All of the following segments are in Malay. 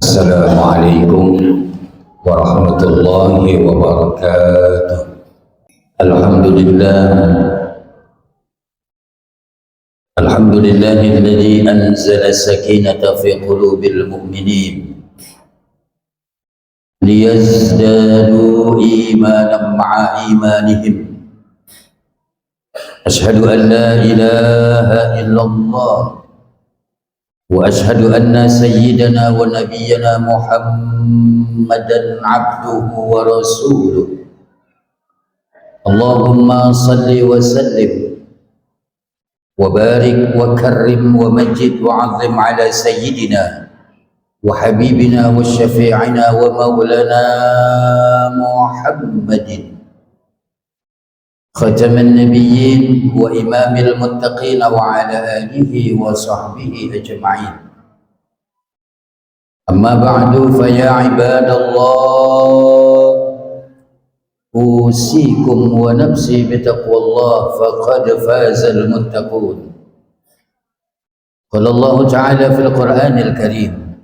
Assalamualaikum warahmatullahi wabarakatuh. Alhamdulillahilladzi anzala sakinata fi qulubil mu'minin liyazdadu imanan ma'a imanihim. Asyhadu an la ilaha illallah wa ashhadu anna sayyidana wa nabiyyana Muhammadan abduhu wa rasuluh. Allahumma salli wa sallim wa barik wa karrim wa majid wa azim ala sayyidina wa habibina wa syafi'ina wa maulana Muhammadin khataman nabiyyin wa imamil muttaqin wa ala alihi wa sahbihi ajma'in. Amma ba'du, fa ya ibadallah, usikum wa nafsi bitaqwallah, faqad fazal muttaqun. Qala Allah ta'ala fil Qur'anil Karim,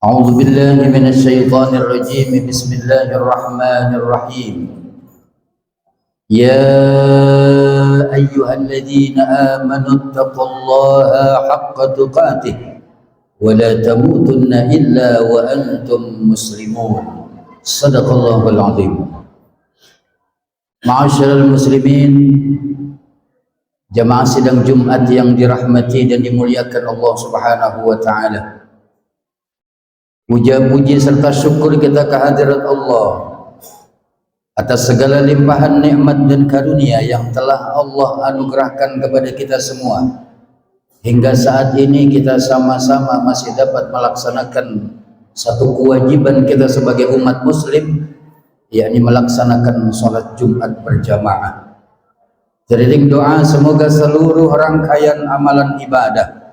a'udzu billahi minasy syaithanir rajim, bismillahir rahmanir rahim. يا أيها الذين آمنوا اتقوا الله حق تقاته ولا تموتن إلا وأنتم مسلمون. صدق الله العظيم. Ma'asyiral muslimin, jamaah sidang Jumat yang dirahmati dan dimuliakan Allah Subhanahu wa taala. Puja-puji serta syukur kita kehadirat Allah atas segala limpahan nikmat dan karunia yang telah Allah anugerahkan kepada kita semua. Hingga saat ini kita sama-sama masih dapat melaksanakan satu kewajiban kita sebagai umat muslim, yakni melaksanakan sholat Jumat berjamaah. Teriring doa semoga seluruh rangkaian amalan ibadah,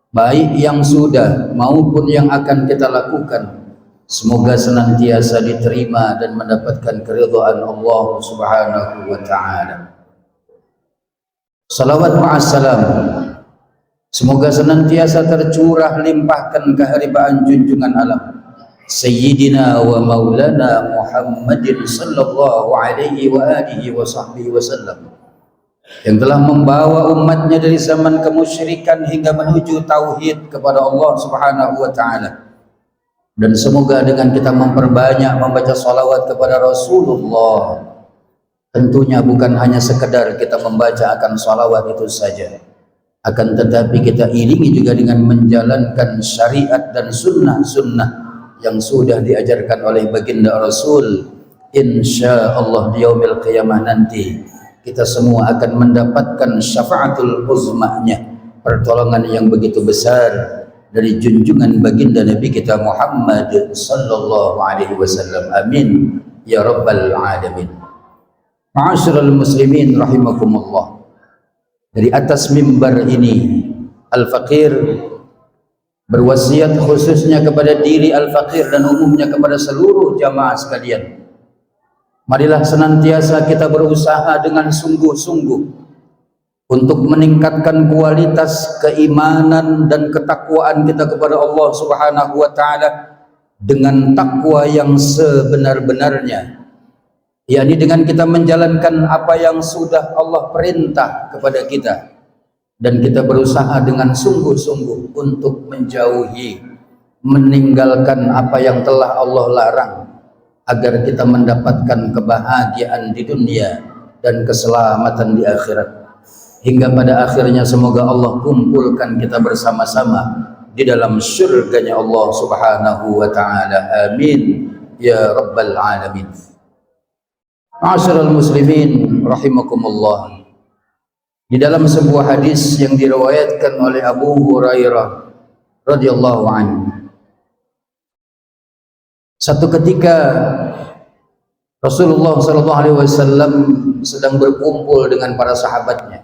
baik yang sudah maupun yang akan kita lakukan, semoga senantiasa diterima dan mendapatkan keridhaan Allah Subhanahu wa taala. Salawat ma'assalam, semoga senantiasa tercurah limpahkan keharibaan junjungan alam Sayyidina wa Maulana Muhammadin sallallahu alaihi wa alihi wa sahbihi wasallam, yang telah membawa umatnya dari zaman kemusyrikan hingga menuju tauhid kepada Allah Subhanahu wa taala. Dan semoga dengan kita memperbanyak membaca salawat kepada Rasulullah, tentunya bukan hanya sekedar kita membaca akan salawat itu saja, akan tetapi kita iringi juga dengan menjalankan syariat dan sunnah-sunnah yang sudah diajarkan oleh baginda Rasul. Insya Allah di yaumil qiyamah nanti kita semua akan mendapatkan syafaatul uzma'nya, pertolongan yang begitu besar dari junjungan baginda Nabi kita Muhammad sallallahu alaihi wasallam. Amin ya rabbal alamin. Ma'asyiral muslimin rahimakumullah. Dari atas mimbar ini Al-Faqir berwasiat khususnya kepada diri Al-Faqir dan umumnya kepada seluruh jamaah sekalian. Marilah senantiasa kita berusaha dengan sungguh-sungguh untuk meningkatkan kualitas keimanan dan ketakwaan kita kepada Allah Subhanahu wa taala dengan takwa yang sebenar-benarnya, yakni dengan kita menjalankan apa yang sudah Allah perintah kepada kita, dan kita berusaha dengan sungguh-sungguh untuk meninggalkan apa yang telah Allah larang, agar kita mendapatkan kebahagiaan di dunia dan keselamatan di akhirat. Hingga pada akhirnya semoga Allah kumpulkan kita bersama-sama di dalam syurganya Allah Subhanahu wa taala. Amin ya rabbal alamin. Ma'asyiral muslimin rahimakumullah. Di dalam sebuah hadis yang diriwayatkan oleh Abu Hurairah radhiyallahu anhu, satu ketika Rasulullah sallallahu alaihi wasallam sedang berkumpul dengan para sahabatnya.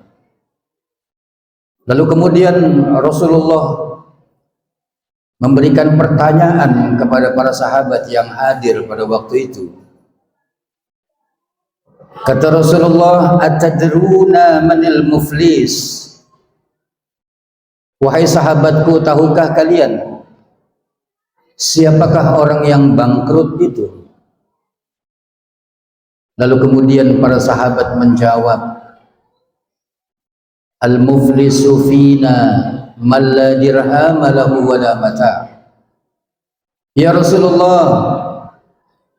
Lalu kemudian Rasulullah memberikan pertanyaan kepada para sahabat yang hadir pada waktu itu. Kata Rasulullah, "Atadruna manil muflis?" Wahai sahabatku, tahukah kalian siapakah orang yang bangkrut itu? Lalu kemudian para sahabat menjawab, "Al-muflisu fina man la dirhama lahu wa la mata'." Ya Rasulullah,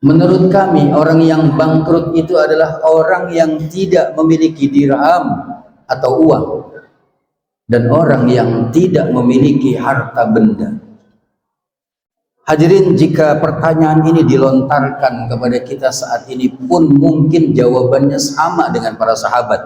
menurut kami orang yang bangkrut itu adalah orang yang tidak memiliki dirham atau uang dan orang yang tidak memiliki harta benda. Hadirin, jika pertanyaan ini dilontarkan kepada kita saat ini pun mungkin jawabannya sama dengan para sahabat.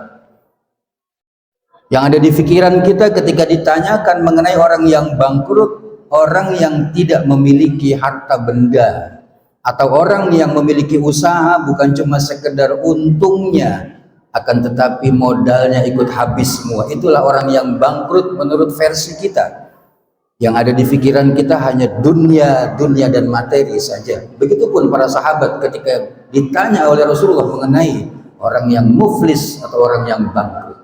Yang ada di pikiran kita ketika ditanyakan mengenai orang yang bangkrut, orang yang tidak memiliki harta benda, atau orang yang memiliki usaha bukan cuma sekedar untungnya, akan tetapi modalnya ikut habis semua. Itulah orang yang bangkrut menurut versi kita. Yang ada di pikiran kita hanya dunia dan materi saja. Begitupun para sahabat ketika ditanya oleh Rasulullah mengenai orang yang muflis atau orang yang bangkrut.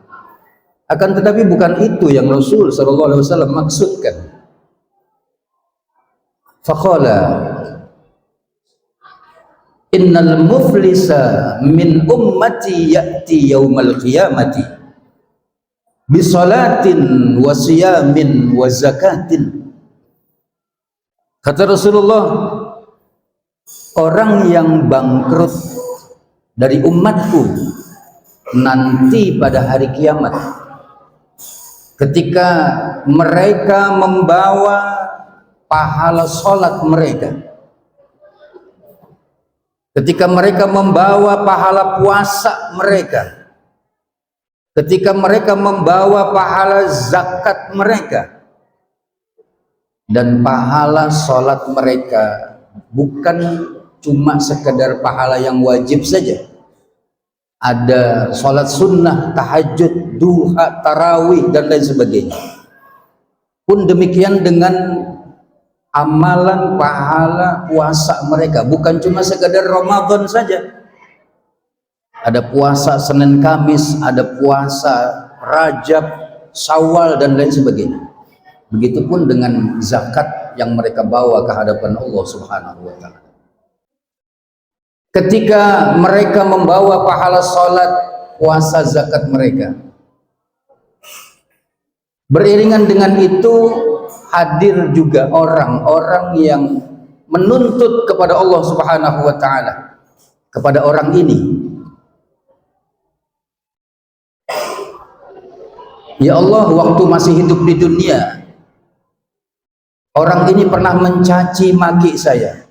Akan tetapi bukan itu yang Rasul sallallahu alaihi wasallam maksudkan. Faqala, "Innal muflisa min ummati ya'ti yaumal qiyamati bisolatin wa siyamin wa zakatin." Kata Rasulullah, orang yang bangkrut dari umatku nanti pada hari kiamat, ketika mereka membawa pahala sholat mereka, ketika mereka membawa pahala puasa mereka, ketika mereka membawa pahala zakat mereka, dan pahala sholat mereka bukan cuma sekedar pahala yang wajib saja, ada sholat sunnah, tahajud, duha, tarawih, dan lain sebagainya. Pun demikian dengan amalan pahala puasa mereka, bukan cuma sekedar Ramadan saja. Ada puasa Senin Kamis, ada puasa Rajab, Syawal, dan lain sebagainya. Begitupun dengan zakat yang mereka bawa ke hadapan Allah Subhanahu wa ta'ala. Ketika mereka membawa pahala sholat, puasa, zakat mereka, beriringan dengan itu hadir juga orang-orang yang menuntut kepada Allah Subhanahu wa ta'ala, kepada orang ini, "Ya Allah, waktu masih hidup di dunia, orang ini pernah mencaci maki saya,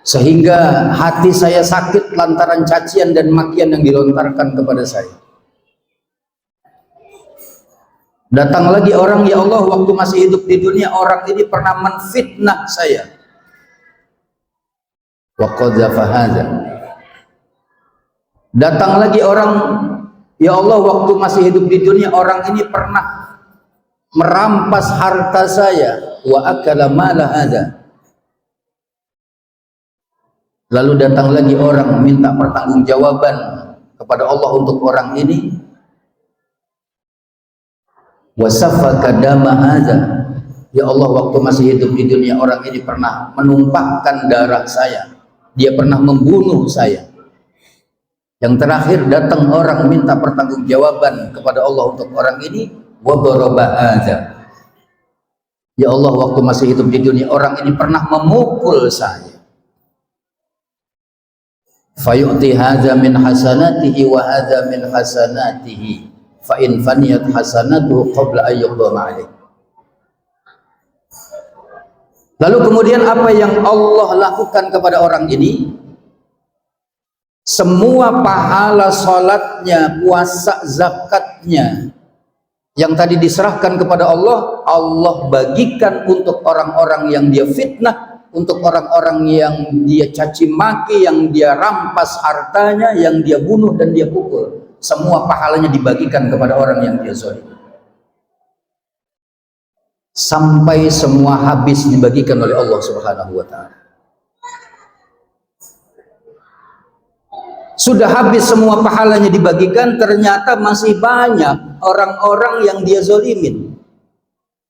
sehingga hati saya sakit lantaran cacian dan makian yang dilontarkan kepada saya. Datang lagi orang, ya Allah, waktu masih hidup di dunia orang ini pernah menfitnah saya. Wa qadzafa hadza." Datang lagi orang, ya Allah, waktu masih hidup di dunia orang ini pernah merampas harta saya. Wa akala mala hadza. Lalu datang lagi orang minta pertanggungjawaban kepada Allah untuk orang ini. Wa safaka dama hadza. Ya Allah, waktu masih hidup di dunia orang ini pernah menumpahkan darah saya. Dia pernah membunuh saya. Yang terakhir datang orang minta pertanggungjawaban kepada Allah untuk orang ini. Wa daraba hadza. Ya Allah, waktu masih hidup di dunia orang ini pernah memukul saya. Fayu'ti hadza min hasanatihi wa hadza min hasanatihi fa in faniyat hasanatuhu qabla an yuqdama alaih. Lalu kemudian apa yang Allah lakukan kepada orang ini? Semua pahala salatnya, puasa, zakatnya yang tadi diserahkan kepada Allah, Allah bagikan untuk orang-orang yang dia fitnah, untuk orang-orang yang dia caci maki, yang dia rampas hartanya, yang dia bunuh dan dia pukul. Semua pahalanya dibagikan kepada orang yang dia zalim. sampai semua habis dibagikan oleh Allah Subhanahu wa taala. Sudah habis semua pahalanya dibagikan, ternyata masih banyak orang-orang yang dia zolimin.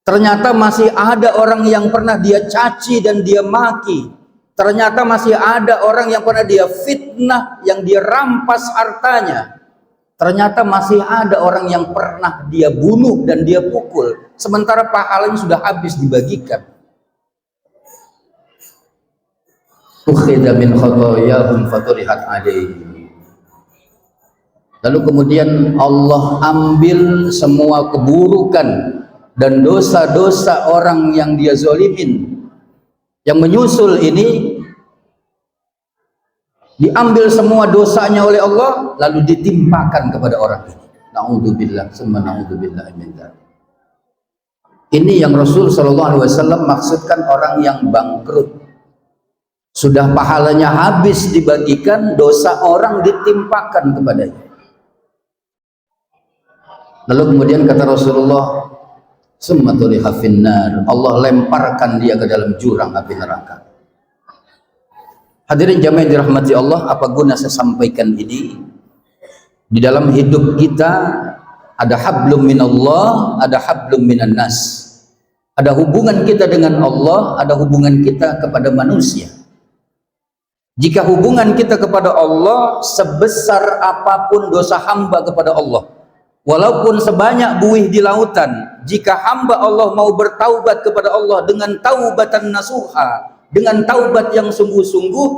Ternyata masih ada orang yang pernah dia caci dan dia maki. Ternyata masih ada orang yang pernah dia fitnah, yang dia rampas hartanya. Ternyata masih ada orang yang pernah dia bunuh dan dia pukul. Sementara pahalanya sudah habis dibagikan. Ukhidha min khotoyahum faturihat alaihi. Lalu kemudian Allah ambil semua keburukan dan dosa-dosa orang yang dia zolimin, yang menyusul ini, diambil semua dosanya oleh Allah lalu ditimpakan kepada orang ini. Na'udzubillah, summa na'udzubillah min dzalik. Ini yang Rasul sallallahu alaihi wasallam maksudkan orang yang bangkrut. Sudah pahalanya habis dibagikan, dosa orang ditimpakan kepadanya. Lalu kemudian kata Rasulullah, summa turiha finnar, Allah lemparkan dia ke dalam jurang api neraka. Hadirin jamaah yang dirahmati Allah, apa guna saya sampaikan ini? Di dalam hidup kita ada hablum minallah, ada hablum minan nas. Ada hubungan kita dengan Allah, ada hubungan kita kepada manusia. Jika hubungan kita kepada Allah sebesar apapun dosa hamba kepada Allah, walaupun sebanyak buih di lautan, jika hamba Allah mau bertaubat kepada Allah dengan taubatan nasuha, dengan taubat yang sungguh-sungguh,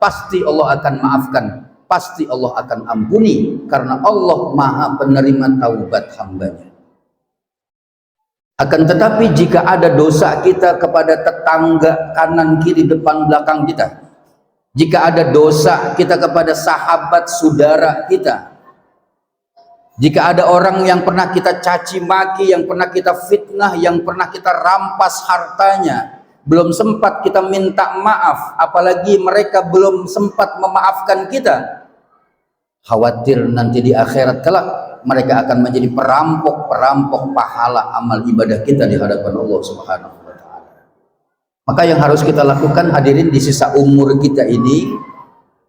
pasti Allah akan maafkan, pasti Allah akan ampuni, karena Allah maha penerima taubat hambanya. Akan tetapi jika ada dosa kita kepada tetangga kanan kiri depan belakang kita, jika ada dosa kita kepada sahabat saudara kita, jika ada orang yang pernah kita caci maki, yang pernah kita fitnah, yang pernah kita rampas hartanya, belum sempat kita minta maaf, apalagi mereka belum sempat memaafkan kita, khawatir nanti di akhirat kelak mereka akan menjadi perampok-perampok pahala amal ibadah kita di hadapan Allah Subhanahu wa taala. Maka yang harus kita lakukan, hadirin, di sisa umur kita ini,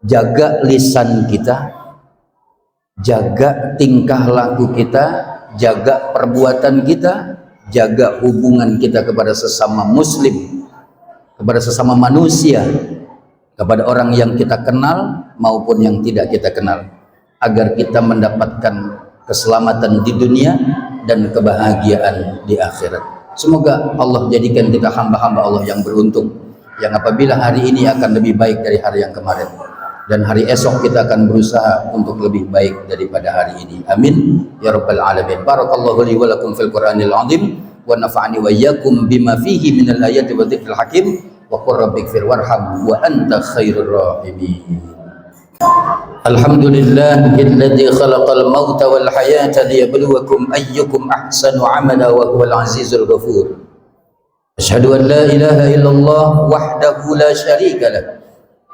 jaga lisan kita, jaga tingkah laku kita, jaga perbuatan kita, jaga hubungan kita kepada sesama muslim, kepada sesama manusia, kepada orang yang kita kenal maupun yang tidak kita kenal, agar kita mendapatkan keselamatan di dunia dan kebahagiaan di akhirat. Semoga Allah jadikan kita hamba-hamba Allah yang beruntung, yang apabila hari ini akan lebih baik dari hari yang kemarin, dan hari esok kita akan berusaha untuk lebih baik daripada hari ini. Amin ya rabbal alamin. Barakallahu li wa lakum fil Qur'anil azim, wa nafa'ani wa iyyakum bima fihi minal ayati wa dzikril hakim, wa qur rabbighfir warham wa anta khairur rahimin. Alhamdulillahilladzi khalaqal mauta wal hayata liyabluwakum ayyukum ahsanu amala wa huwal azizul ghafur. Asyhadu an la ilaha illallah wahdahu la syarika lah,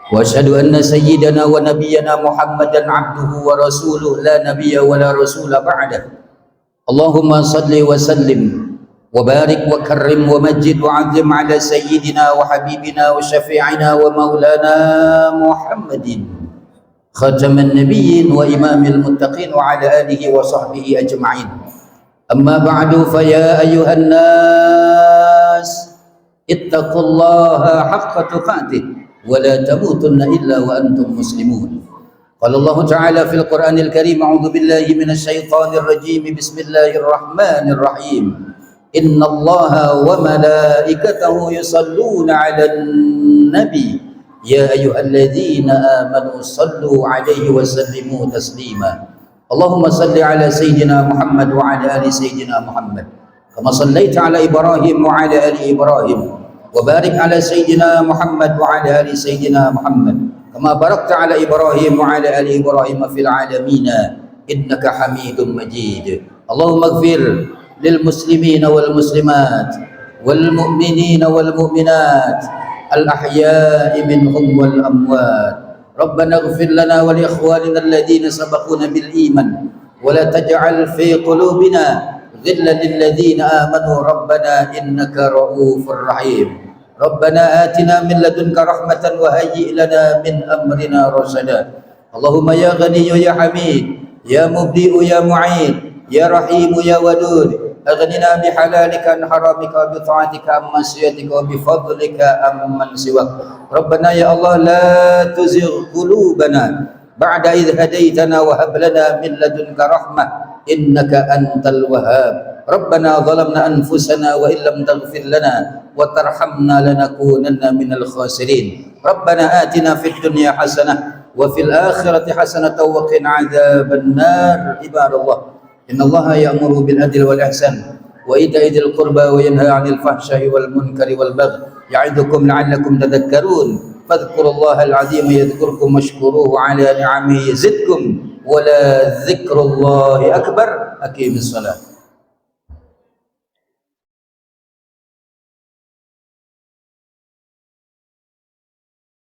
wa asyhadu anna sayyidana wa nabiyyana Muhammadan abduhu wa rasuluhu la nabiyya wa la rasula ba'dah. Allahumma salli wa sallim wa barik wa karrim wa majid wa azim ala sayyidina wa habibina wa syafi'ina wa maulana Muhammadin khataman nabiyyin wa imamil muttaqin wa ala alihi wa sahbihi ajma'in. Amma ba'du, fa ya ayyuhan nas ittaqullaha haqqa tuqatih wa la tamutunna illa wa antum muslimun. Qala Allah ta'ala fil Qur'anil Karim, a'udzu billahi minasy syaithanir rajim, bismillahir rahmanir rahim. Innallaha wa malaikatahu yusalluna 'alan nabi ya ayyuhalladzina amanu sallu 'alaihi wa sallimu taslima. Allahumma salli 'ala sayyidina Muhammad wa 'ala ali sayyidina Muhammad kama sallaita 'ala Ibrahim wa 'ala ali Ibrahim, wa barik 'ala sayyidina Muhammad wa 'ala ali sayyidina Muhammad kama barakta 'ala Ibrahim wa 'ala ali Ibrahim fil 'alamin innaka Hamidum Majid. Allahumma ighfir lil muslimina wal muslimat wal mu'minina wal mu'minat al-ahya'i minhum wal amwat. Rabbana ighfir lana wa li ikhwanina alladhina sabaquna bil iman wa la taj'al fi qulubina غلا للذين آمنوا ربنا إنك رؤوف رحيم ربنا آتنا من لدنك رحمة وهيئ لنا من أمرنا رشدا اللهم يا غني يا حميد يا مبدئ يا معيد يا رحيم يا ودود أغننا بحلالك عن حرامك وبطاعتك عن معصيتك وبفضلك عمن سواك ربنا يا الله لا تزغ قلوبنا بعد إذ هديتنا وهب لنا من لدنك رحمة إنك أنت الوهاب ربنا ظلمنا أنفسنا وإن لم تغفر لنا وترحمنا لنكونن من الخاسرين ربنا آتنا في الدنيا حسنة وفي الآخرة حسنة وقنا عذاب النار عباد الله إن الله يأمر بالعدل والإحسان وإيتاء ذي القربى وينهى عن الفحشاء والمنكر والبغي يعظكم لعلكم تذكرون فاذكروا الله العظيم يذكركم واشكروه على نعمه يزدكم ولا ذكر الله أكبر أقيموا الصلاة